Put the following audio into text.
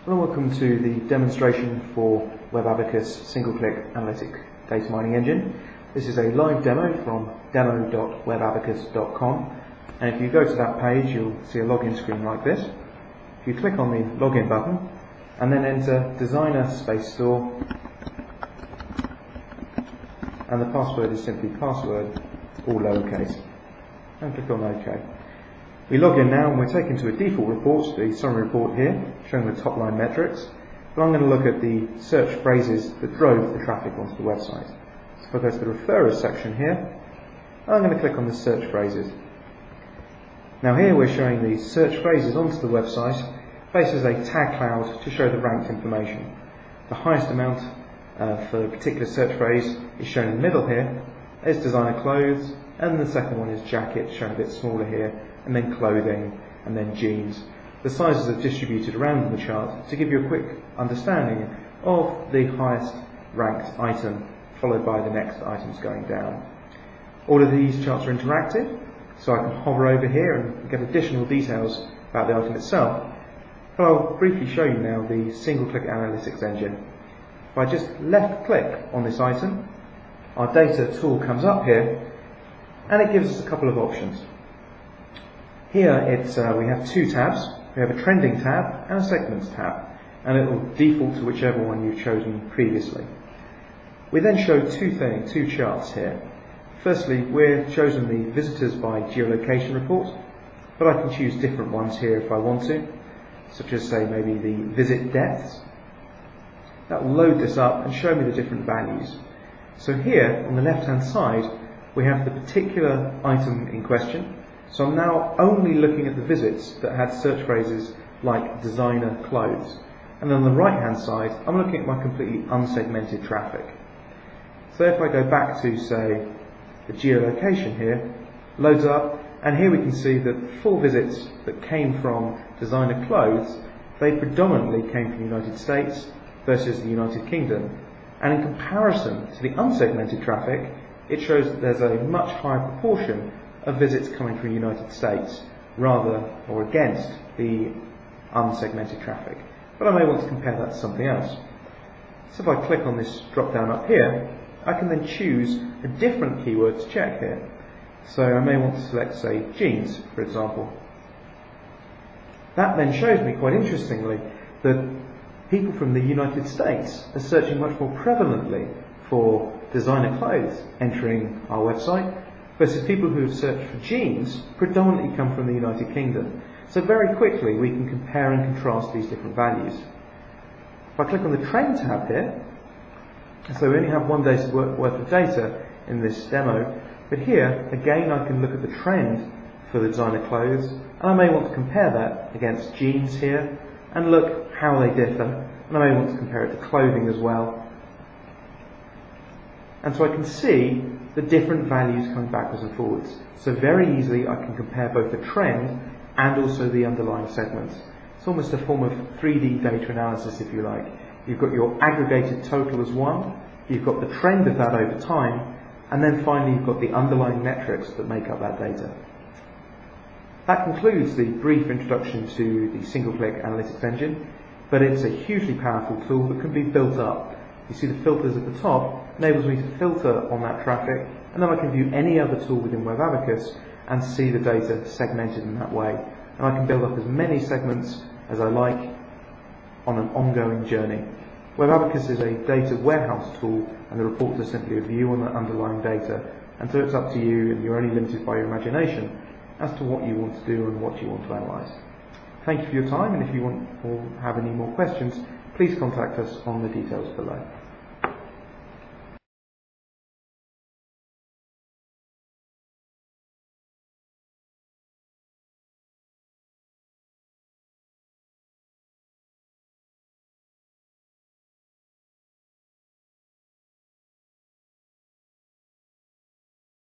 Hello and welcome to the demonstration for WebAbacus Single-Click Analytic Data Mining Engine. This is a live demo from demo.webabacus.com, and if you go to that page you'll see a login screen like this. If you click on the login button and then enter designer space store, and the password is simply password, all lowercase, and click on OK. We log in now and we're taken to a default report, the summary report here, showing the top line metrics. But I'm going to look at the search phrases that drove the traffic onto the website. So if I go to the referrers section here, I'm going to click on the search phrases. Now here we're showing the search phrases onto the website based as a tag cloud to show the ranked information. The highest amount for a particular search phrase is shown in the middle here. There's designer clothes, and the second one is jacket, shown a bit smaller here, and then clothing, and then jeans. The sizes are distributed around the chart to give you a quick understanding of the highest ranked item, followed by the next items going down. All of these charts are interactive, so I can hover over here and get additional details about the item itself. But I'll briefly show you now the single-click analytics engine. If I just left-click on this item, our data tool comes up here, and it gives us a couple of options. Here we have two tabs. We have a trending tab and a segments tab, and it will default to whichever one you've chosen previously. We then show two charts here. Firstly, we've chosen the visitors by geolocation report, but I can choose different ones here if I want to, such as say maybe the visit depths. That will load this up and show me the different values. So here on the left hand side we have the particular item in question. So I'm now only looking at the visits that had search phrases like designer clothes. And then on the right hand side, I'm looking at my completely unsegmented traffic. So if I go back to, say, the geolocation here, loads up, and here we can see that 4 visits that came from designer clothes, they predominantly came from the United States versus the United Kingdom. And in comparison to the unsegmented traffic, it shows that there's a much higher proportion of visits coming from the United States rather or against the unsegmented traffic. But I may want to compare that to something else. So if I click on this drop down up here, I can then choose a different keyword to check here. So I may want to select, say, jeans, for example. That then shows me, quite interestingly, that people from the United States are searching much more prevalently for designer clothes entering our website, versus people who have searched for jeans predominantly come from the United Kingdom. So very quickly we can compare and contrast these different values. If I click on the trend tab here, so we only have one day's worth of data in this demo, but here again I can look at the trend for the designer clothes, and I may want to compare that against jeans here and look how they differ, and I may want to compare it to clothing as well. And so I can see the different values coming backwards and forwards. So very easily I can compare both the trend and also the underlying segments. It's almost a form of 3D data analysis, if you like. You've got your aggregated total as one, you've got the trend of that over time, and then finally you've got the underlying metrics that make up that data. That concludes the brief introduction to the single-click analytics engine, but it's a hugely powerful tool that can be built up. You see the filters at the top enables me to filter on that traffic, and then I can view any other tool within WebAbacus and see the data segmented in that way. And I can build up as many segments as I like on an ongoing journey. WebAbacus is a data warehouse tool, and the reports are simply a view on the underlying data. And so it's up to you, and you're only limited by your imagination as to what you want to do and what you want to analyse. Thank you for your time, and if you want or have any more questions, please contact us on the details below.